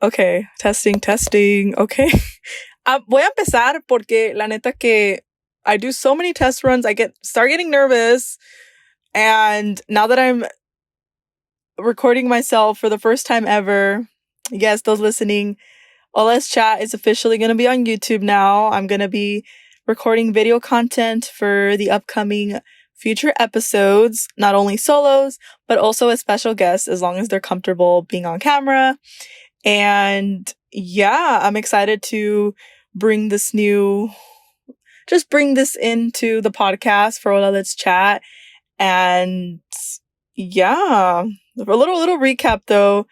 Okay, testing. Okay. Voy a empezar porque la neta que I do so many test runs, start getting nervous. And now that I'm recording myself for the first time ever, yes, those listening, Let's Chat is officially going to be on YouTube now. I'm going to be recording video content for the upcoming future episodes, not only solos, but also as special guests, as long as they're comfortable being on camera. And yeah, I'm excited to bring this into the podcast for Hola, Let's Chat. And yeah, a little recap though.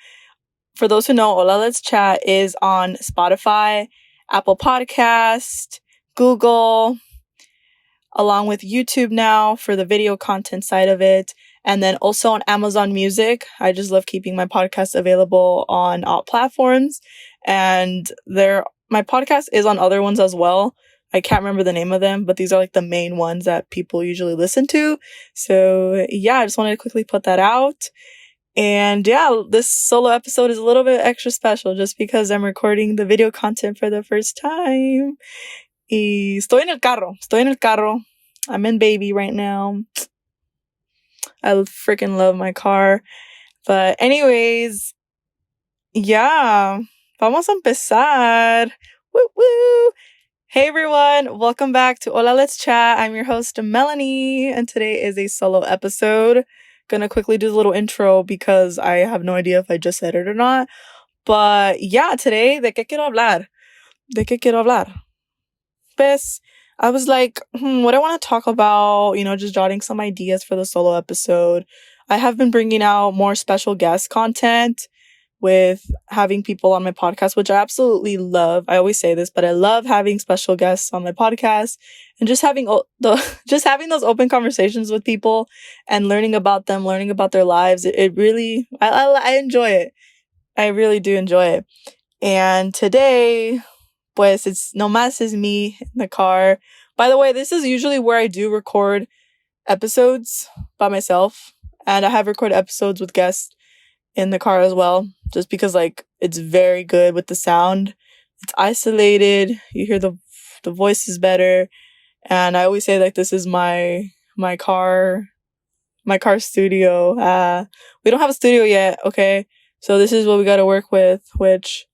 For those who know, Hola, Let's Chat is on Spotify, Apple Podcast, Google, along with YouTube now for the video content side of it. And then also on Amazon Music. I just love keeping my podcast available on all platforms. And my podcast is on other ones as well. I can't remember the name of them, but these are like the main ones that people usually listen to. So yeah, I just wanted to quickly put that out. And yeah, this solo episode is a little bit extra special just because I'm recording the video content for the first time. Y estoy en el carro. I'm in baby right now. I freaking love my car. But anyways, yeah, vamos a empezar. Woo woo. Hey everyone, welcome back to Hola, Let's Chat. I'm your host, Melanie, and today is a solo episode. Gonna quickly do a little intro because I have no idea if I just said it or not. But yeah, today, ¿de qué quiero hablar? Pues, I was like, what I want to talk about, just jotting some ideas for the solo episode. I have been bringing out more special guest content with having people on my podcast, which I absolutely love. I always say this, but I love having special guests on my podcast and just having those open conversations with people and learning about them, learning about their lives. It really, I enjoy it. I really do enjoy it. And today, pues, it's nomás is me in the car. By the way, this is usually where I do record episodes by myself. And I have recorded episodes with guests in the car as well, just because it's very good with the sound. It's isolated. You hear the voices better. And I always say this is my car studio. We don't have a studio yet, okay? So this is what we got to work with, which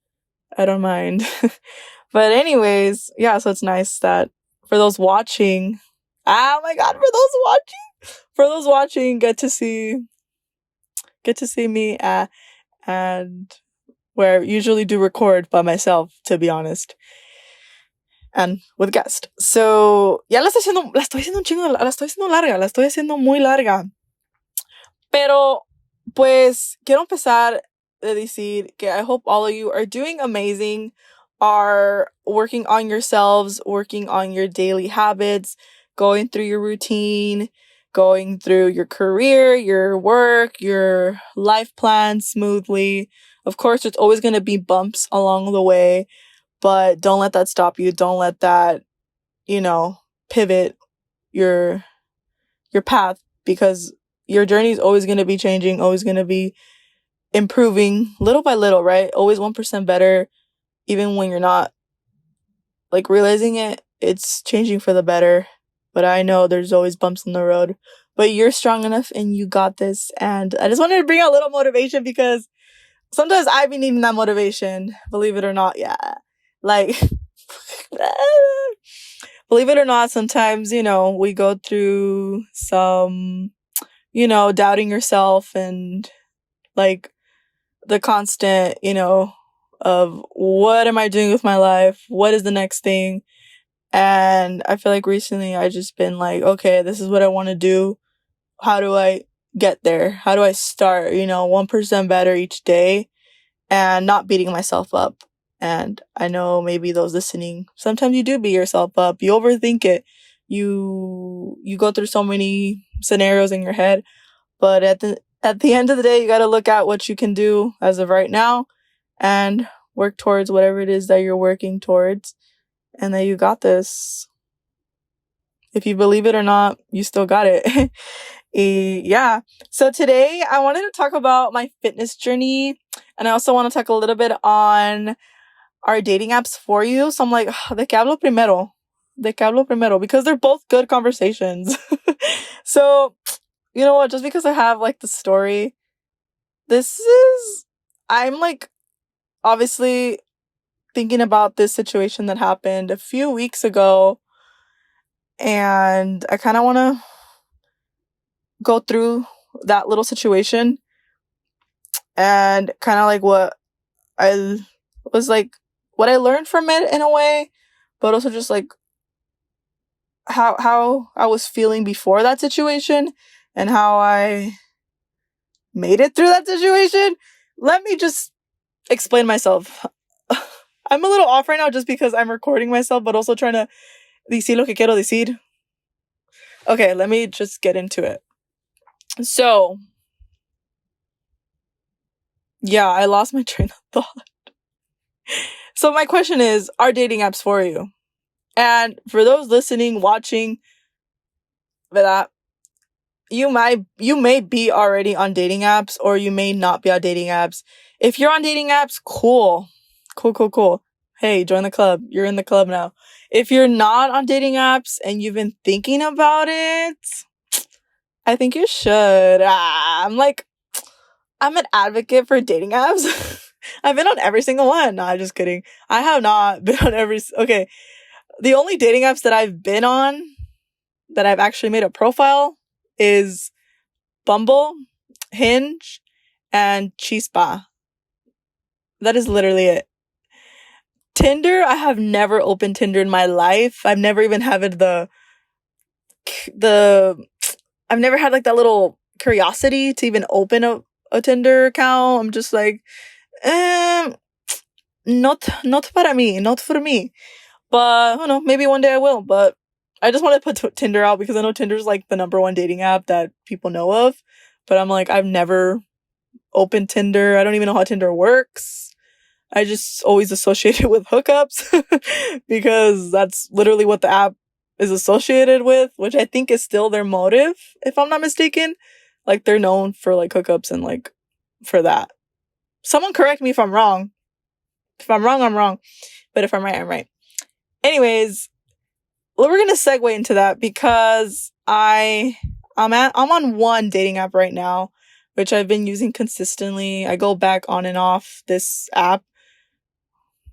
I don't mind. But anyways, yeah, so it's nice that for those watching, oh my god, for those watching, get to see me and where I usually do record by myself, to be honest, and with guests. So, ya la estoy haciendo muy larga. Pero, pues, quiero empezar de decir que I hope all of you are doing amazing, are working on yourselves, working on your daily habits, going through your routine, going through your career, your work, your life plan smoothly. Of course, there's always going to be bumps along the way, but don't let that stop you. Don't let that, pivot your path, because your journey is always going to be changing, always going to be improving little by little, right? Always 1% better. Even when you're not realizing it, it's changing for the better. But I know there's always bumps in the road. But you're strong enough and you got this. And I just wanted to bring out a little motivation because sometimes I be needing that motivation. Believe it or not, yeah. Believe it or not, sometimes, we go through some, doubting yourself and the constant, of what am I doing with my life? What is the next thing? And I feel like recently I just been okay, this is what I want to do. How do I get there? How do I start, 1% better each day and not beating myself up? And I know maybe those listening, sometimes you do beat yourself up. You overthink it. You go through so many scenarios in your head. But at the end of the day, you got to look at what you can do as of right now and work towards whatever it is that you're working towards, and that you got this. If you believe it or not, you still got it. Yeah. So today I wanted to talk about my fitness journey. And I also want to talk a little bit on our dating apps for you. So I'm like, de qué hablo primero? De qué hablo primero? Because they're both good conversations. So, you know what? Just because I have like the story, I'm like obviously thinking about this situation that happened a few weeks ago. And I kind of want to go through that little situation and kind of like I what I learned from it in a way, but also just like how I was feeling before that situation and how I made it through that situation. Let me just explain myself. I'm a little off right now just because I'm recording myself, but also trying to decir lo que quiero decir. Okay, let me just get into it. So, yeah, I lost my train of thought. So my question is, are dating apps for you? And for those listening, watching, that you may be already on dating apps or you may not be on dating apps. If you're on dating apps, cool. Cool. Hey, join the club. You're in the club now. If you're not on dating apps and you've been thinking about it, I think you should. I'm an advocate for dating apps. I've been on every single one. No, I'm just kidding. I have not been on okay. The only dating apps that I've been on that I've actually made a profile is Bumble, Hinge, and Chispa. That is literally it. Tinder, I have never opened Tinder in my life. I've never even had I've never had like that little curiosity to even open a Tinder account. I'm just like, not para mí, not for me. But I don't know, maybe one day I will. But I just want to put Tinder out because I know Tinder's like the number one dating app that people know of. But I'm like, I've never opened Tinder. I don't even know how Tinder works. I just always associate it with hookups because that's literally what the app is associated with, which I think is still their motive, if I'm not mistaken. Like, they're known for like hookups and like for that. Someone correct me if I'm wrong. If I'm wrong, I'm wrong. But if I'm right, I'm right. Anyways, we're going to segue into that because I'm on one dating app right now, which I've been using consistently. I go back on and off this app.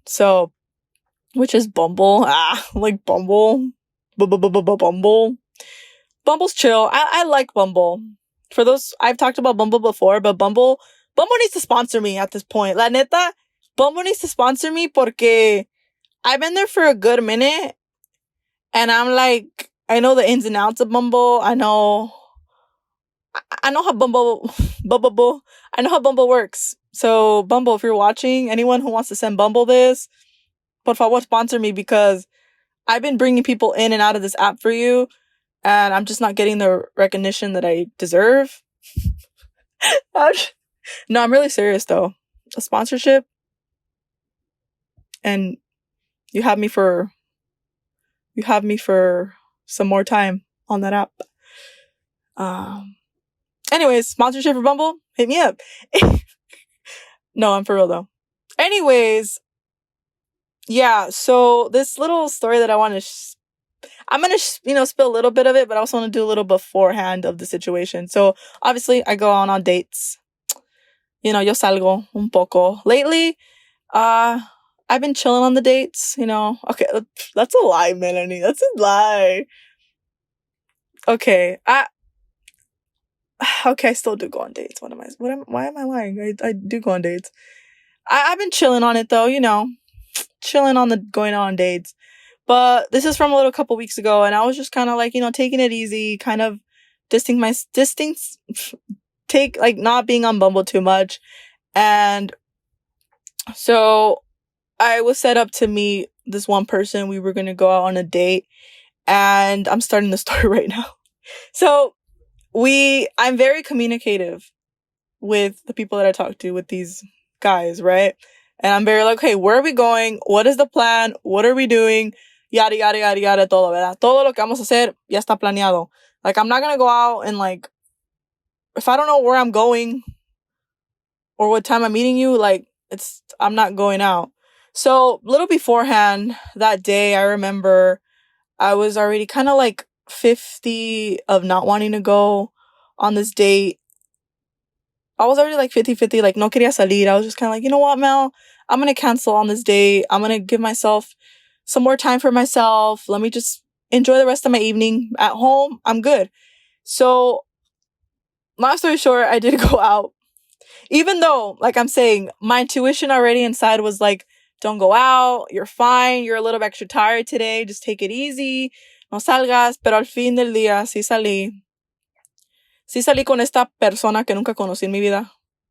So, which is Bumble. Like Bumble. Bumble. Bumble's chill. I like Bumble. For those, I've talked about Bumble before, but Bumble needs to sponsor me at this point. La neta, Bumble needs to sponsor me porque I've been there for a good minute and I'm like, I know the ins and outs of Bumble. I know how Bumble I know how Bumble works. So Bumble, if you're watching, anyone who wants to send Bumble this, por favor, sponsor me because I've been bringing people in and out of this app for you and I'm just not getting the recognition that I deserve. No, I'm really serious though. A sponsorship and you have me for some more time on that app. Anyways, sponsorship for Bumble, hit me up. No, I'm for real though. Anyways, yeah, so this little story that I want to I'm going to, spill a little bit of it, but I also want to do a little beforehand of the situation. So, obviously, I go on dates. Yo salgo un poco. Lately, I've been chilling on the dates, Okay, that's a lie, Melanie. That's a lie. Okay, I still do go on dates. Why am I lying? I do go on dates. I've been chilling on it though, chilling on the going on dates. But this is from a little couple weeks ago, and I was just kind of like, taking it easy, kind of not being on Bumble too much. And so I was set up to meet this one person. We were going to go out on a date, and I'm starting the story right now. So I'm very communicative with the people that I talk to, with these guys, right? And I'm very like, hey, where are we going? What is the plan? What are we doing? Yada, yada, yada, yada, todo, ¿verdad? Todo lo que vamos a hacer ya está planeado. Like, I'm not going to go out and like, if I don't know where I'm going, or what time I'm meeting you, like, I'm not going out. So, little beforehand that day, I remember I was already kind of like 50 of not wanting to go on this date. I was already like 50-50, like, no quería salir. I was just kind of like, you know what, Mel? I'm going to cancel on this date. I'm going to give myself some more time for myself. Let me just enjoy the rest of my evening at home. I'm good. So, long story short, I did go out. Even though, like I'm saying, my intuition already inside was like, don't go out. You're fine. You're a little extra tired today. Just take it easy. No salgas. Pero al fin del día, sí salí. Sí salí con esta persona que nunca conocí en mi vida,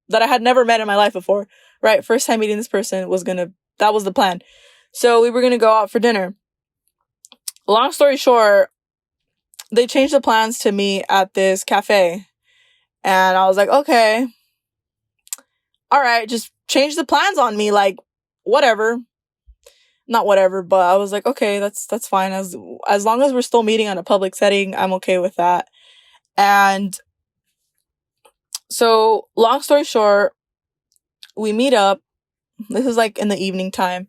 that I had never met in my life before, right? First time meeting this person that was the plan. So we were gonna go out for dinner. Long story short, they changed the plans to meet at this cafe. And I was like, okay, all right, just change the plans on me, like, whatever. Not whatever, but I was like, okay, that's fine. As long as we're still meeting on a public setting, I'm okay with that. And so, long story short, we meet up. This is like in the evening time.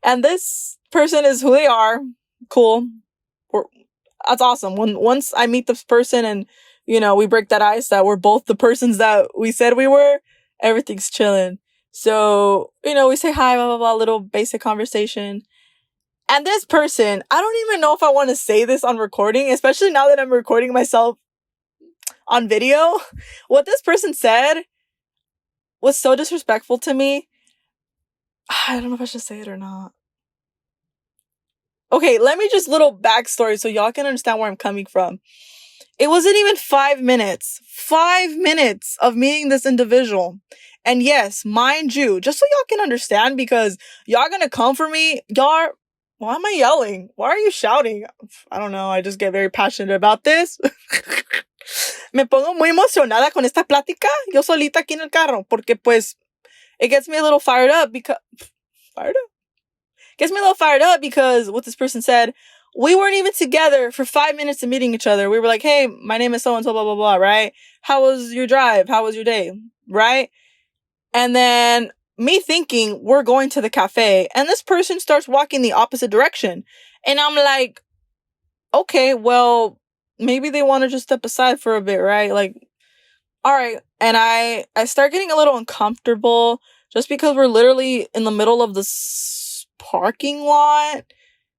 And this person is who they are. Cool. That's awesome. Once I meet this person and, we break that ice that we're both the persons that we said we were, everything's chilling. So, we say hi, blah, blah, blah, little basic conversation. And this person, I don't even know if I want to say this on recording, especially now that I'm recording myself on video. What this person said was so disrespectful to me. I don't know if I should say it or not. Okay, let me just little backstory so y'all can understand where I'm coming from. It wasn't even 5 minutes. 5 minutes of meeting this individual. And yes, mind you, just so y'all can understand, because y'all gonna come for me. Why am I yelling? Why are you shouting? I don't know. I just get very passionate about this. Me pongo muy emocionada con esta plática. Yo solita aquí en el carro. Porque pues, it gets me a little fired up because... Gets me a little fired up because what this person said, we weren't even together for 5 minutes of meeting each other. We were like, hey, my name is so-and-so, blah, blah, blah, right? How was your drive? How was your day? Right? And then me thinking we're going to the cafe, and this person starts walking the opposite direction. And I'm like, okay, well, maybe they want to just step aside for a bit, right? Like, all right. And I start getting a little uncomfortable just because we're literally in the middle of this parking lot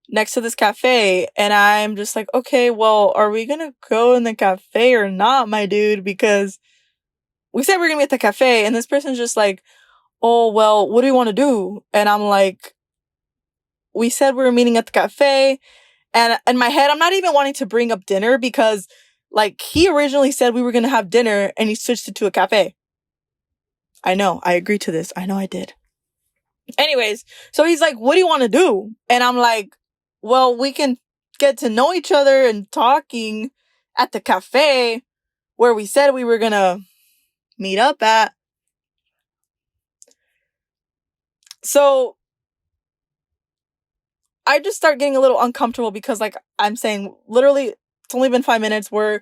next to this cafe. And I'm just like, okay, well, are we going to go in the cafe or not, my dude? Because we said we're going to be at the cafe, and this person's just like, oh, well, what do you want to do? And I'm like, we said we were meeting at the cafe. And in my head, I'm not even wanting to bring up dinner because, like, he originally said we were going to have dinner and he switched it to a cafe. I know. I agreed to this. I know I did. Anyways, so he's like, what do you want to do? And I'm like, well, we can get to know each other and talking at the cafe where we said we were going to meet up at. So I just start getting a little uncomfortable because, like I'm saying, literally, it's only been 5 minutes. We're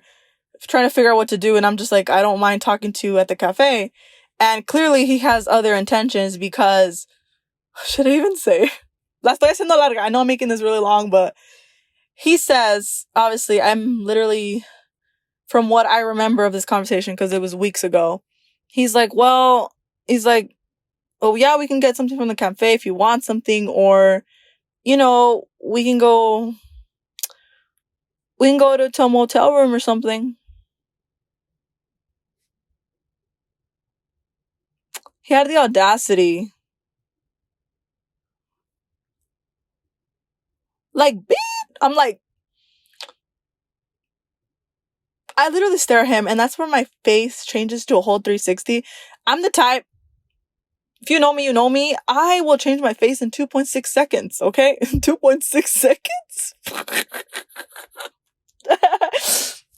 trying to figure out what to do. And I'm just like, I don't mind talking to you at the cafe. And clearly he has other intentions because, should I even say? La estoy haciendo larga. I know I'm making this really long, but he says, obviously, I'm literally, from what I remember of this conversation, because it was weeks ago, he's like, oh yeah, we can get something from the cafe if you want something, or, we can go to a motel room or something. He had the audacity. Like, bitch! I'm like, I literally stare at him, and that's where my face changes to a whole 360. I'm the type, if you know me, you know me, I will change my face in 2.6 seconds, okay? 2.6 seconds?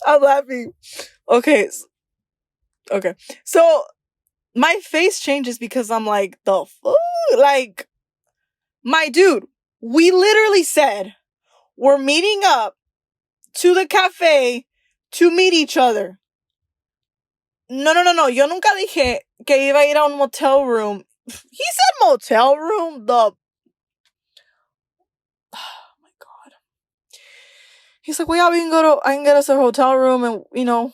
I'm laughing. Okay. So, my face changes because I'm like, the fuck? Like, my dude, we literally said we're meeting up to the cafe to meet each other. No. Yo nunca dije que iba a ir a un motel room. He said motel room. Oh my God. He's like, well, yeah, I can get us a hotel room and,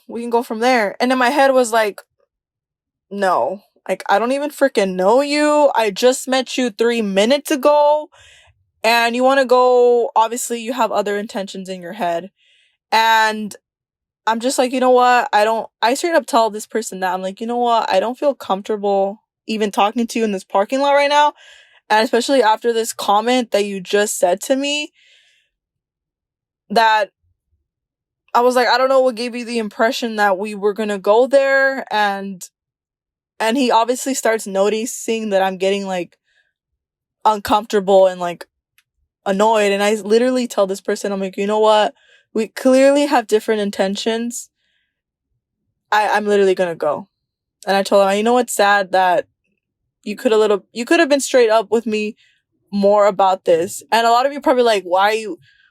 we can go from there. And in my head was like, no. Like, I don't even freaking know you. I just met you 3 minutes ago. And you want to go, obviously you have other intentions in your head. And I'm just like, you know what? I straight up tell this person that I'm like, you know what? I don't feel comfortable even talking to you in this parking lot right now. And especially after this comment that you just said to me, that I was like, I don't know what gave you the impression that we were going to go there. And he obviously starts noticing that I'm getting like uncomfortable and like annoyed. And I literally tell this person, I'm like, you know what? We clearly have different intentions. I'm literally going to go. And I told him, you know what's sad? That you could have been straight up with me more about this. And a lot of you probably like, wait,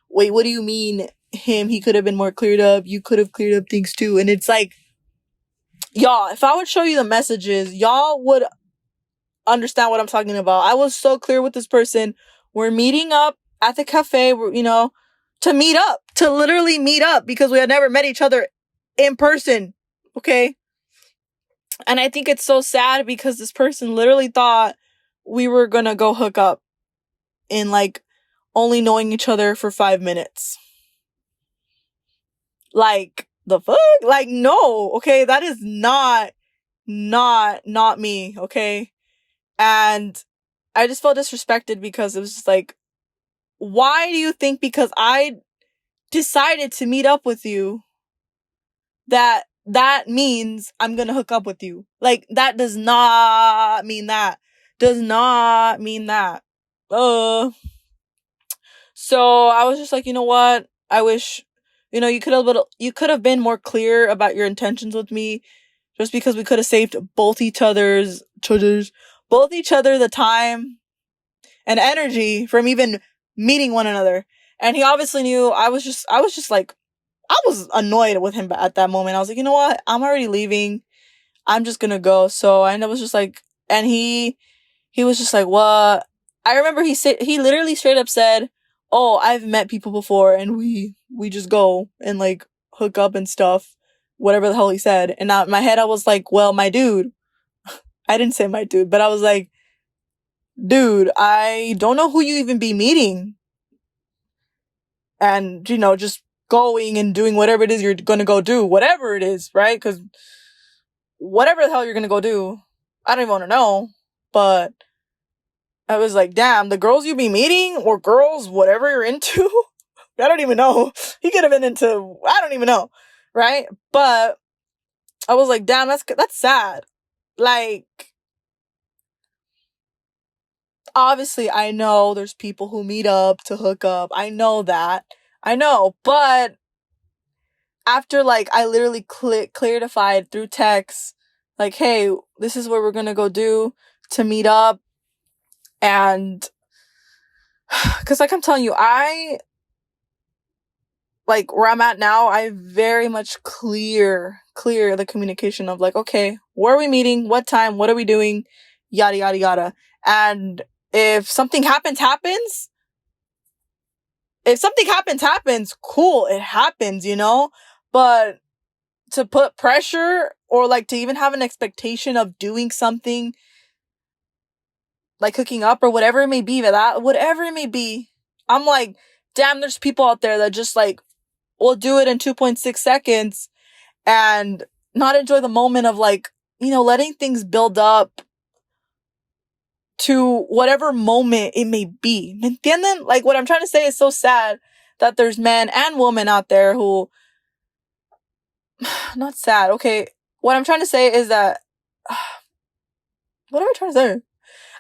what do you mean him? He could have been more cleared up. You could have cleared up things too. And it's like, y'all, if I would show you the messages, y'all would understand what I'm talking about. I was so clear with this person. We're meeting up at the cafe, to literally meet up because we had never met each other in person. Okay. And I think it's so sad because this person literally thought we were gonna go hook up in like only knowing each other for 5 minutes. Like, the fuck? Like, no, okay? That is not me, okay? And I just felt disrespected because it was just like, why do you think because I decided to meet up with you that means I'm gonna hook up with you? Like, that does not mean that. Does not mean that. So I was just like, you know what? I wish, you could have been more clear about your intentions with me, just because we could have saved both each other the time and energy from even meeting one another. And he obviously knew. I was just like, I was annoyed with him at that moment. I was like, you know what? I'm already leaving. I'm just gonna go. So I was just like, and he was just like, what? I remember he literally straight up said, oh, I've met people before and we just go and like hook up and stuff, whatever the hell he said. And now in my head, I was like, well, my dude, I didn't say my dude, but I was like, dude, I don't know who you even be meeting. And, just going and doing whatever it is you're going to go do, whatever it is, right? Because whatever the hell you're going to go do, I don't even want to know. But I was like, damn, the girls you be meeting or girls, whatever you're into, I don't even know. He could have been into, I don't even know. Right? But I was like, damn, that's sad. Like, obviously I know there's people who meet up to hook up. I know that. I know. But after like, I literally clarified through text, like, hey, this is what we're going to go do to meet up. And because like I'm telling you, like where I'm at now, I very much clear the communication of like, okay, where are we meeting? What time? What are we doing? Yada, yada, yada. And if something happens, if something happens, cool. It happens, but to put pressure or like to even have an expectation of doing something like hooking up or whatever it may be, whatever it may be, I'm like, damn, there's people out there that just like will do it in 2.6 seconds and not enjoy the moment of like, letting things build up to whatever moment it may be. ¿Me entienden? Like, what I'm trying to say is so sad that there's men and women out there who, not sad, okay. What I'm trying to say is that, what am I trying to say?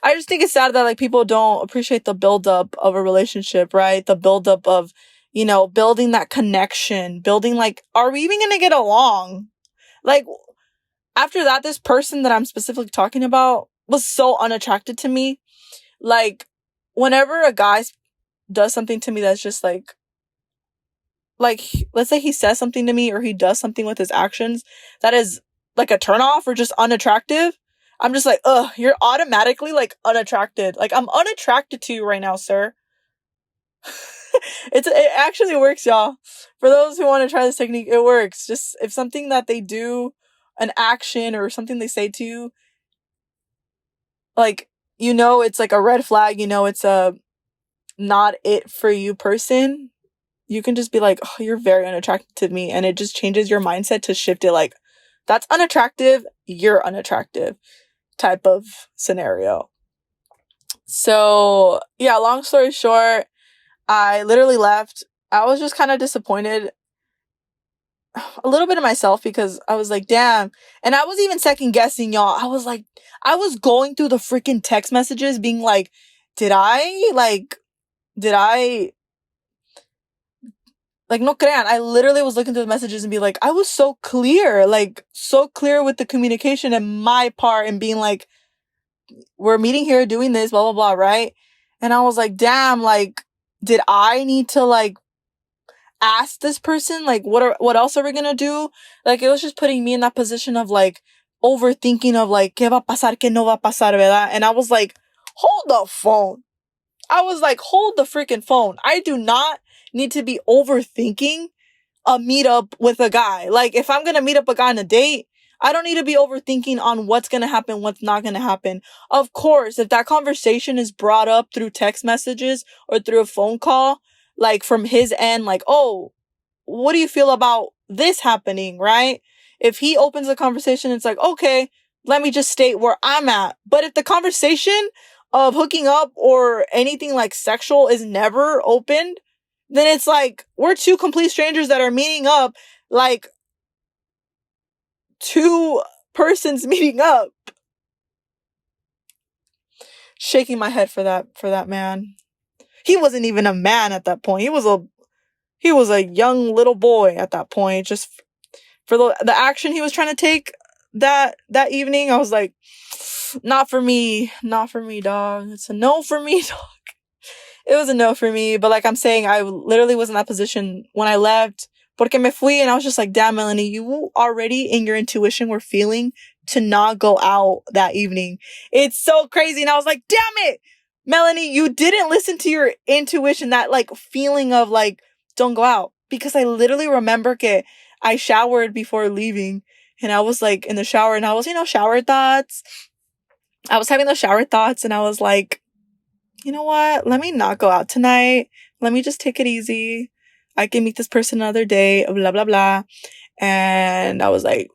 I just think it's sad that like people don't appreciate the buildup of a relationship, right? The buildup of, building that connection, building like, are we even going to get along? Like, after that, this person that I'm specifically talking about was so unattracted to me. Like, whenever a guy does something to me that's just like, let's say he says something to me or he does something with his actions that is like a turnoff or just unattractive, I'm just like, ugh, you're automatically like unattracted. Like, I'm unattracted to you right now, sir. It actually works, y'all. For those who want to try this technique, it works. Just if something that they do, an action or something they say to you, like, it's like a red flag, it's a not it for you person, you can just be like, oh, you're very unattractive to me. And it just changes your mindset to shift it like, that's unattractive, you're unattractive type of scenario. So, yeah, long story short, I literally left. I was just kind of disappointed a little bit of myself because I was like, damn. And I was even second guessing, y'all. I was like, I was going through the freaking text messages being like, did I, no crean, I literally was looking through the messages and be like, I was so clear with the communication and my part and being like, we're meeting here, doing this, blah, blah, blah, right? And I was like, damn, like, did I need to, like, ask this person, like, what else are we gonna do? Like, it was just putting me in that position of, like, overthinking of, like, ¿qué va a pasar, qué no va a pasar, verdad? And I was like, hold the phone. I was like, hold the freaking phone. I do not need to be overthinking a meetup with a guy. Like, if I'm gonna meet up a guy on a date, I don't need to be overthinking on what's gonna happen, what's not gonna happen. Of course, if that conversation is brought up through text messages or through a phone call, like from his end, like, oh, what do you feel about this happening, right? If he opens a conversation, it's like, okay, let me just state where I'm at. But if the conversation of hooking up or anything like sexual is never opened, then it's like, we're two complete strangers that are meeting up, like two persons meeting up. Shaking my head for that man. He wasn't even a man at that point. He was a young little boy at that point. Just for the action he was trying to take that evening, I was like, not for me, dog. It's a no for me, dog. It was a no for me. But like I'm saying, I literally was in that position when I left. Porque me fui, and I was just like, damn, Melanie, you already in your intuition were feeling to not go out that evening. It's so crazy. And I was like, damn it, Melanie, you didn't listen to your intuition, that like feeling of like, don't go out. Because I literally remember I showered before leaving, and I was like in the shower, and I was, shower thoughts. I was having those shower thoughts, and I was like, you know what? Let me not go out tonight. Let me just take it easy. I can meet this person another day, blah, blah, blah. And I was like,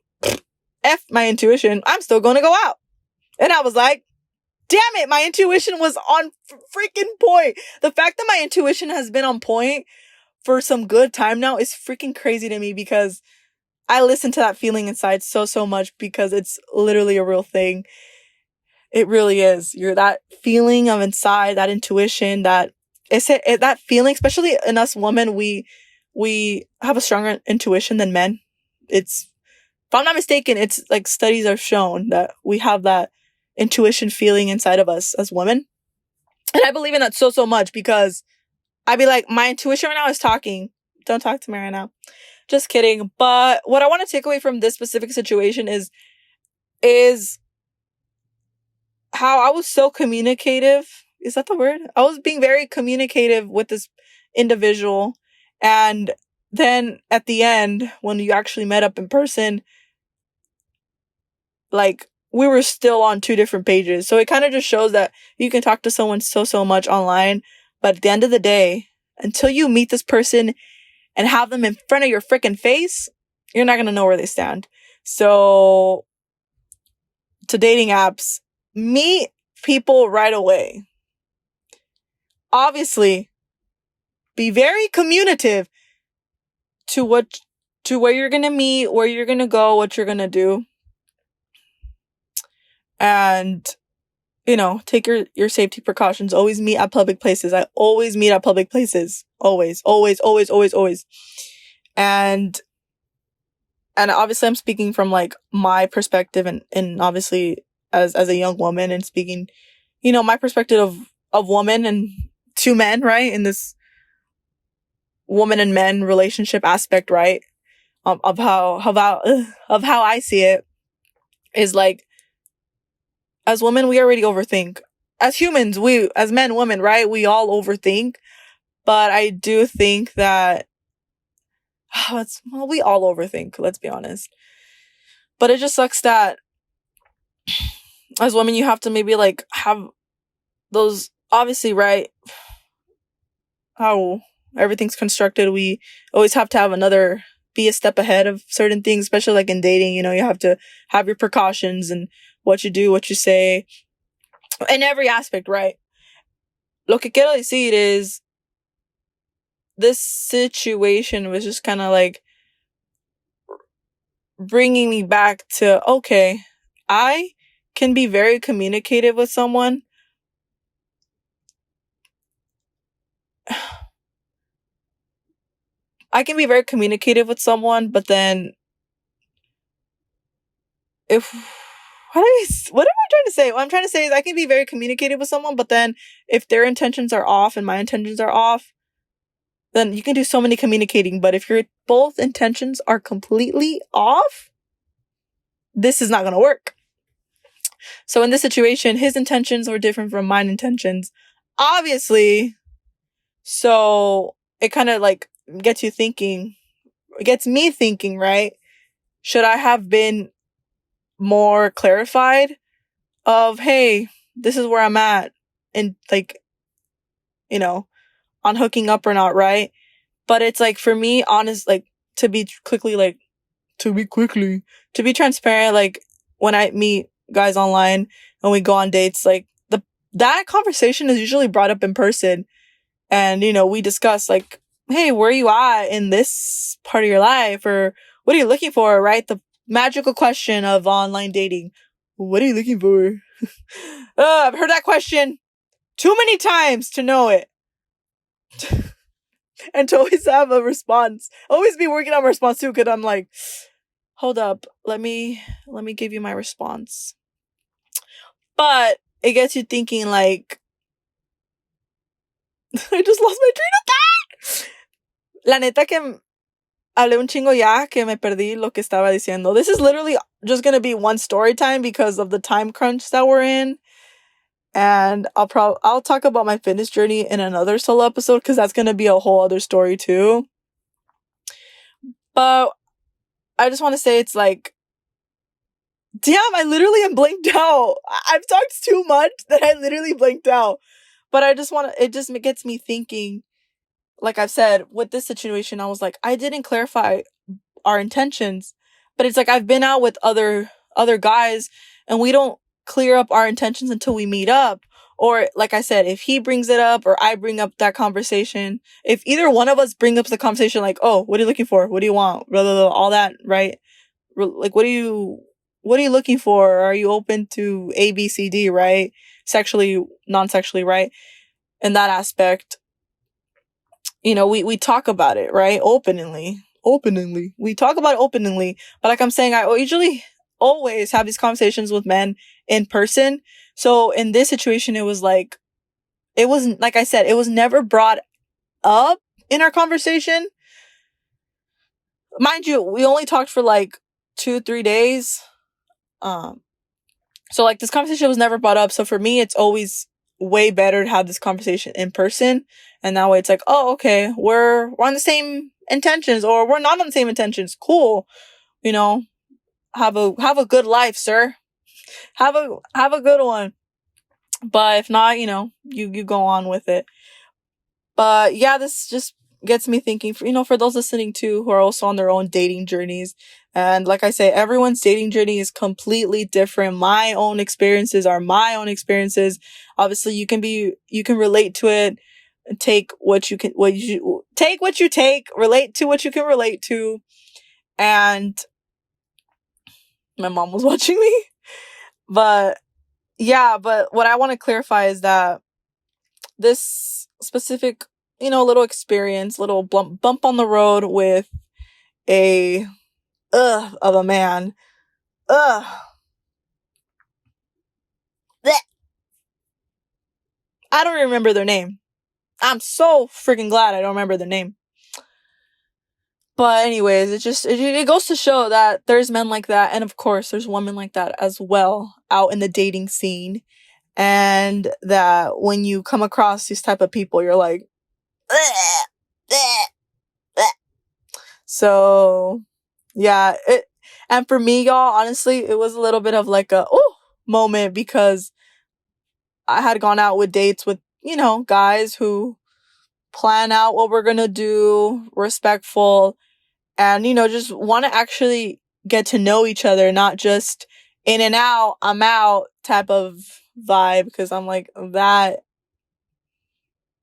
F my intuition. I'm still going to go out. And I was like, damn it. My intuition was on freaking point. The fact that my intuition has been on point for some good time now is freaking crazy to me, because I listen to that feeling inside so much, because it's literally a real thing. It really is. You're that feeling of inside, that intuition, that feeling, especially in us women, we have a stronger intuition than men. If I'm not mistaken, it's like studies have shown that we have that intuition feeling inside of us as women. And I believe in that so much, because I'd be like, my intuition right now is talking. Don't talk to me right now. Just kidding. But what I want to take away from this specific situation is how I was so communicative. Is that the word? I was being very communicative with this individual. And then at the end, when you actually met up in person, like, we were still on two different pages. So it kind of just shows that you can talk to someone so much online, but at the end of the day, until you meet this person and have them in front of your freaking face, you're not going to know where they stand. So, to dating apps, meet people right away. Obviously, be very communicative to where you're going to meet, where you're going to go, what you're going to do. And, take your safety precautions. Always meet at public places. I always meet at public places. Always. And obviously I'm speaking from like my perspective, and obviously as a young woman, and speaking, my perspective of woman and two men, right? In this woman and men relationship aspect, right? Of how I see it. is like, as women, we already overthink. As humans, as men, women, right? We all overthink. But I do think that we all overthink, let's be honest. But it just sucks that as women, you have to maybe like have those, obviously, right? How everything's constructed, we always have to have be a step ahead of certain things, especially like in dating. You have to have your precautions and what you do, what you say, in every aspect, right? Lo que quiero decir is, this situation was just kind of like bringing me back to, okay, I can be very communicative with someone. I can be very communicative with someone, but then what am I trying to say? What I'm trying to say is I can be very communicative with someone, but then if their intentions are off and my intentions are off, then you can do so many communicating. But if your both intentions are completely off, this is not going to work. So in this situation, his intentions were different from mine intentions, obviously. So it kind of like gets me thinking, right? Should I have been more clarified of, hey, this is where I'm at, and like, on hooking up or not, right? But it's like, for me, honest, like, to be transparent, like, when I meet guys online and we go on dates, like, that conversation is usually brought up in person. And, we discuss, like, hey, where are you at in this part of your life? Or what are you looking for, right? The magical question of online dating. What are you looking for? I've heard that question too many times to know it. And to always have a response. Always be working on my response too, because I'm like, hold up, let me give you my response. But it gets you thinking, like, I just lost my train of thought. La neta que hablé un chingo ya, que me perdí lo que estaba diciendo. This is literally just gonna be one story time because of the time crunch that we're in. And I'll talk about my fitness journey in another solo episode, because that's gonna be a whole other story too. But I just want to say, it's like, damn, I literally am blanked out. I've talked too much that I literally blanked out. But it just gets me thinking, like I've said, with this situation, I was like, I didn't clarify our intentions. But it's like, I've been out with other guys, and we don't clear up our intentions until we meet up. Or, like I said, if he brings it up or I bring up that conversation, if either one of us bring up the conversation, like, oh, what are you looking for? What do you want? Blah, blah, blah, all that, right? Like, what are you looking for? Are you open to A, B, C, D, right? Sexually, non-sexually, right? In that aspect, we talk about it, right? Openly. We talk about it openly. But like I'm saying, I usually always have these conversations with men in person. So in this situation, it was like, it wasn't, like I said, it was never brought up in our conversation. Mind you, we only talked for like 2-3 days. So like, this conversation was never brought up. So for me, it's always way better to have this conversation in person. And that way it's like, oh, okay, we're on the same intentions, or we're not on the same intentions. Cool. Have a good life, sir. Have a good one. But if not, you go on with it. But yeah, this just gets me thinking, for those listening too, who are also on their own dating journeys. And like I say, everyone's dating journey is completely different. My own experiences are my own experiences. Obviously, you can relate to it, take what you take, relate to what you can relate to. And my mom was watching me. But yeah, but what I want to clarify is that this specific, little experience, little bump on the road with a of a man. Blech. I don't remember their name. I'm so freaking glad I don't remember their name. But anyways, it goes to show that there's men like that, and of course there's women like that as well out in the dating scene. And that when you come across these type of people, you're like, bleh, bleh, bleh. So yeah, and for me, y'all, honestly, it was a little bit of like a moment, because I had gone out with dates with, guys who plan out what we're gonna do, respectful, and, just want to actually get to know each other, not just in and out, I'm out type of vibe, because I'm like,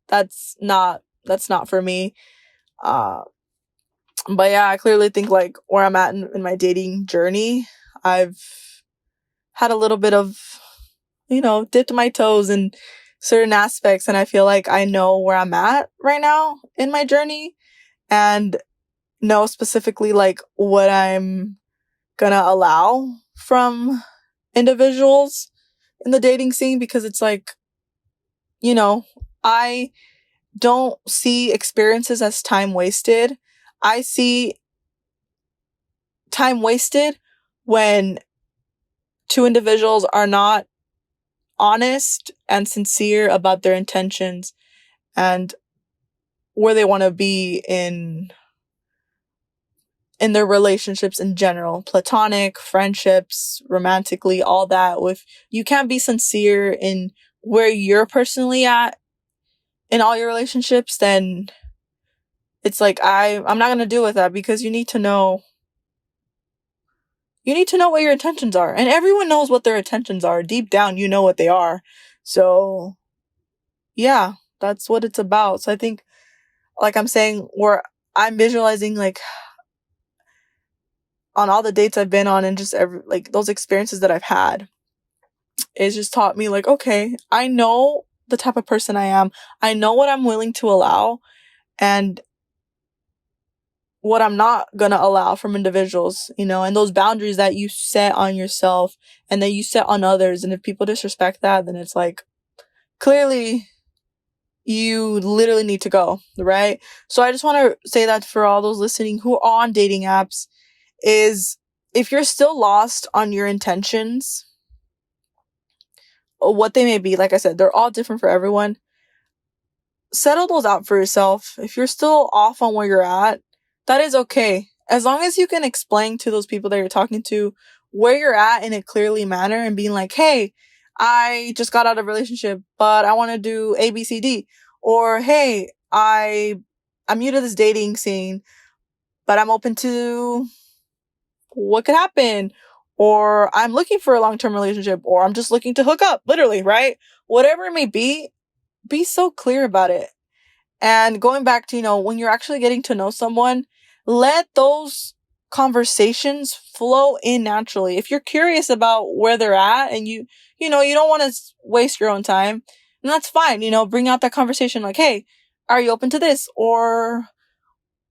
that's not for me. But yeah, I clearly think like where I'm at in my dating journey, I've had a little bit of, dipped my toes in certain aspects, and I feel like I know where I'm at right now in my journey, and know specifically like what I'm gonna allow from individuals in the dating scene, because it's like, I don't see experiences as time wasted. I see time wasted when two individuals are not honest and sincere about their intentions and where they want to be in their relationships in general, platonic, friendships, romantically, all that. If you can't be sincere in where you're personally at in all your relationships, then it's like I'm not gonna deal with that, because you need to know what your intentions are, and everyone knows what their intentions are. Deep down, you know what they are. So yeah, that's what it's about. So I think, like I'm saying, where I'm visualizing like on all the dates I've been on, and just like those experiences that I've had, it's just taught me like, okay, I know the type of person I am. I know what I'm willing to allow and what I'm not gonna allow from individuals, and those boundaries that you set on yourself and that you set on others. And if people disrespect that, then it's like, clearly you literally need to go, right? So I just want to say that for all those listening who are on dating apps, is if you're still lost on your intentions, or what they may be, like I said, they're all different for everyone. Settle those out for yourself. If you're still off on where you're at, that is okay. As long as you can explain to those people that you're talking to where you're at in a clearly manner, and being like, hey, I just got out of a relationship, but I want to do A, B, C, D. Or, hey, I'm new to this dating scene, but I'm open to what could happen. Or I'm looking for a long-term relationship, or I'm just looking to hook up, literally, right? Whatever it may be so clear about it. And going back to, when you're actually getting to know someone, let those conversations flow in naturally. If you're curious about where they're at, and you don't want to waste your own time, then that's fine. Bring out that conversation like, hey, are you open to this? Or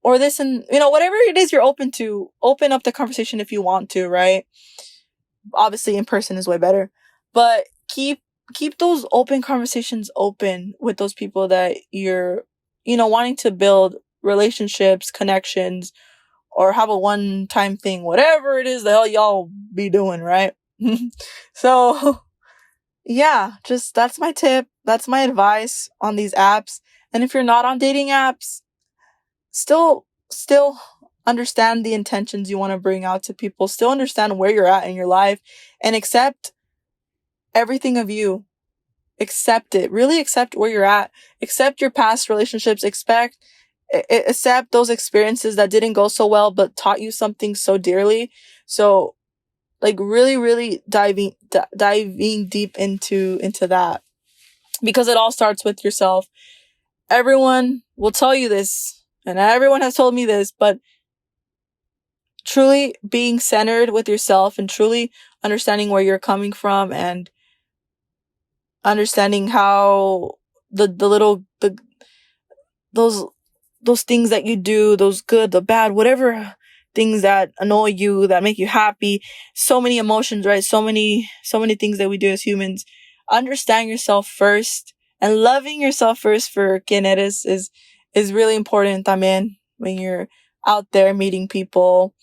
this, and, whatever it is you're open to, open up the conversation if you want to, right? Obviously, in person is way better. But keep those open conversations open with those people that you're, wanting to build relationships, connections, or have a one-time thing, whatever it is the hell y'all be doing, right? So, yeah, just that's my tip. That's my advice on these apps. And if you're not on dating apps, still understand the intentions you want to bring out to people. Still understand where you're at in your life, and accept everything of you. Accept it. Really accept where you're at. Accept your past relationships. Accept those experiences that didn't go so well, but taught you something so dearly. So, like, really, really diving deep into that, because it all starts with yourself. Everyone will tell you this, and everyone has told me this, but truly being centered with yourself, and truly understanding where you're coming from, and understanding how those things that you do, those good, the bad, whatever things that annoy you, that make you happy, so many emotions, right? So many things that we do as humans. Understand yourself first, and loving yourself first for quien eres is really important también when you're out there meeting people,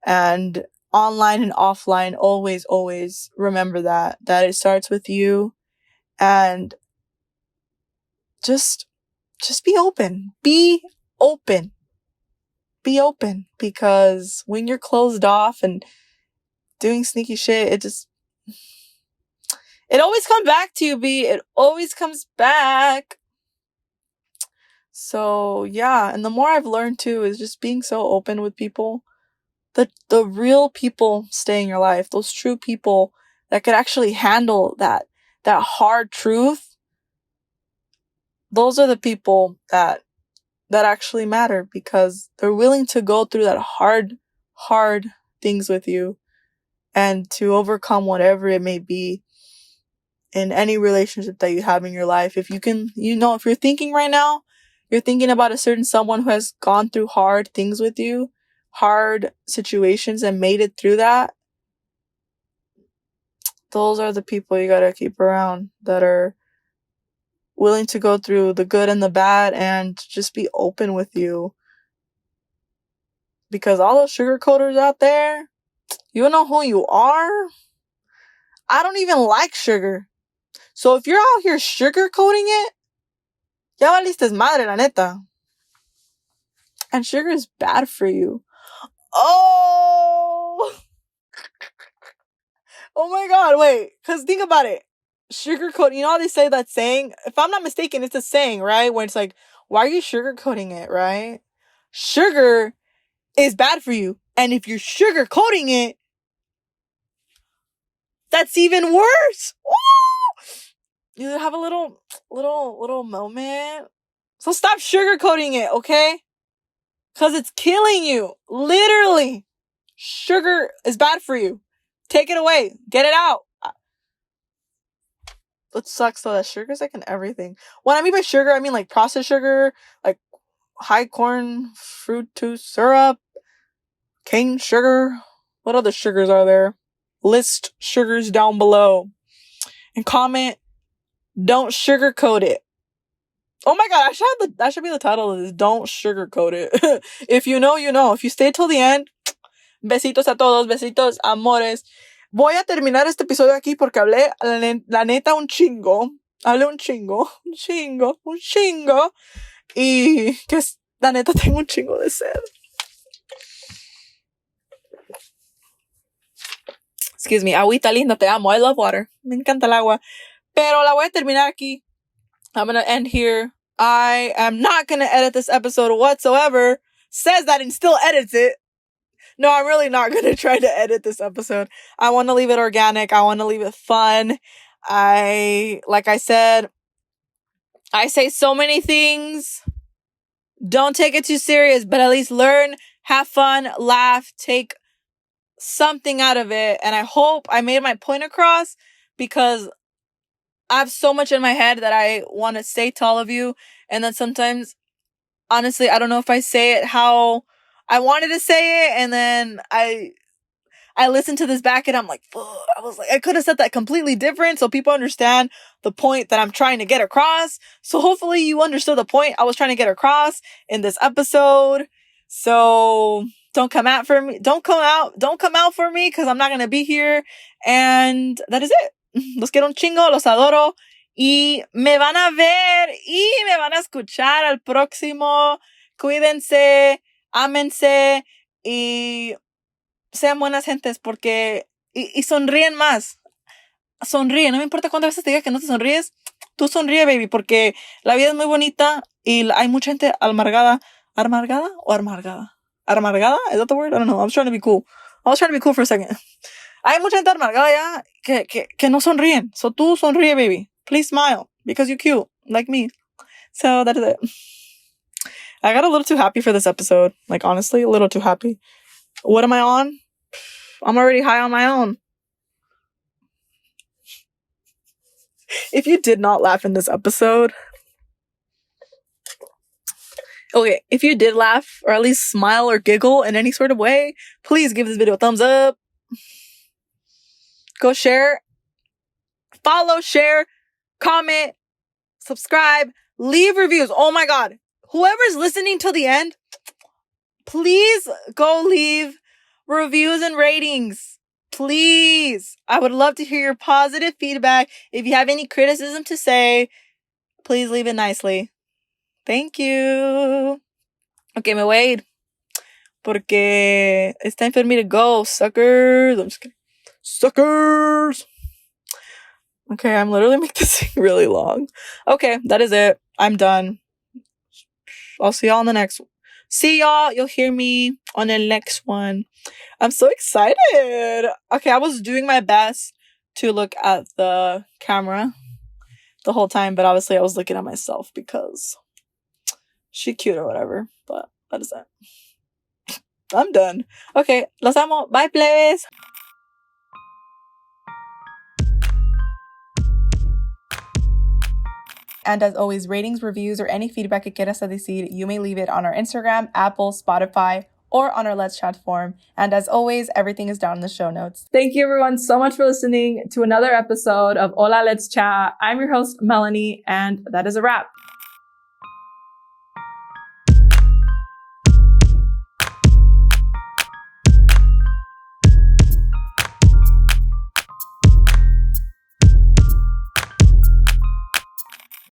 and online and offline, always remember that it starts with you. And just be open. Be open. Be open, because when you're closed off and doing sneaky shit, it always comes back to you, B. It always comes back. So, yeah. And the more I've learned, too, is just being so open with people. The real people stay in your life. Those true people that could actually handle that hard truth. Those are the people that actually matter, because they're willing to go through that hard things with you and to overcome whatever it may be in any relationship that you have in your life. If you can, if you're thinking right now, you're thinking about a certain someone who has gone through hard things with you, hard situations, and made it through that, those are the people you gotta keep around, that are willing to go through the good and the bad and just be open with you. Because all those sugarcoaters out there, you don't know who you are. I don't even like sugar. So if you're out here sugarcoating it, ya valiste madre, la neta. And sugar is bad for you. Oh my God, wait. Because think about it. Sugarcoat, you know how they say that saying? If I'm not mistaken, it's a saying, right? When it's like, why are you sugarcoating it, right? Sugar is bad for you. And if you're sugarcoating it, that's even worse. Woo! You have a little moment. So stop sugarcoating it, okay? Because it's killing you. Literally. Sugar is bad for you. Take it away. Get it out. It sucks though that sugar's like in everything. When I mean by sugar, I mean like processed sugar, like high corn fructose syrup, cane sugar. What other sugars are there? List sugars down below. And comment, don't sugarcoat it. Oh my God, that should be the title of this. Don't sugarcoat it. If you know, you know. If you stay till the end, besitos a todos, besitos, amores. Voy a terminar este episodio aquí porque hablé, la neta, un chingo. Hablé un chingo. Y que la neta tengo un chingo de sed. Excuse me, agüita linda, te amo. I love water. Me encanta el agua. Pero la voy a terminar aquí. I'm gonna end here. I am not gonna edit this episode whatsoever. Says that and still edits it. No, I'm really not gonna try to edit this episode. I want to leave it organic. I want to leave it fun. Like I said, I say so many things. Don't take it too serious, but at least learn, have fun, laugh, take something out of it. And I hope I made my point across, because I have so much in my head that I want to say to all of you. And then sometimes, honestly, I don't know if I say it how I wanted to say it. And then I listened to this back and I'm like, I could have said that completely different, so people understand the point that I'm trying to get across. So hopefully you understood the point I was trying to get across in this episode. So don't come out for me. Don't come out for me, because I'm not going to be here. And that is it. Los quiero un chingo, los adoro. Y me van a ver y me van a escuchar al próximo. Cuídense, ámense y sean buenas gentes, porque y sonríen más. Sonríe, no me importa cuántas veces te diga que no te sonríes, tú sonríe, baby, porque la vida es muy bonita y hay mucha gente amargada. ¿Amargada o amargada? ¿Amargada? Is that the word? I don't know. I was trying to be cool for a second. Hay mucha gente amargada ya que no sonríen. So tú sonríe, baby. Please smile, because you're cute, like me. So that is it. I got a little too happy for this episode. Like, honestly, a little too happy. What am I on? I'm already high on my own. If you did not laugh in this episode, okay, if you did laugh or at least smile or giggle in any sort of way, please give this video a thumbs up. Go share, follow, share, comment, subscribe, leave reviews. Oh my God. Whoever's listening till the end, please go leave reviews and ratings. Please. I would love to hear your positive feedback. If you have any criticism to say, please leave it nicely. Thank you. Okay, me voy a ir. Porque it's time for me to go, suckers. I'm just kidding. Suckers! Okay, I'm literally making this thing really long. Okay, that is it. I'm done. I'll see y'all on the next one. See y'all. You'll hear me on the next one. I'm so excited. Okay, I was doing my best to look at the camera the whole time, but obviously I was looking at myself because she cute or whatever. But that is it. I'm done. Okay, los amo. Bye, plebes. And as always, ratings, reviews, or any feedback que quieras decir, you may leave it on our Instagram, Apple, Spotify, or on our Let's Chat forum. And as always, everything is down in the show notes. Thank you everyone so much for listening to another episode of Hola, Let's Chat. I'm your host, Melanie, and that is a wrap.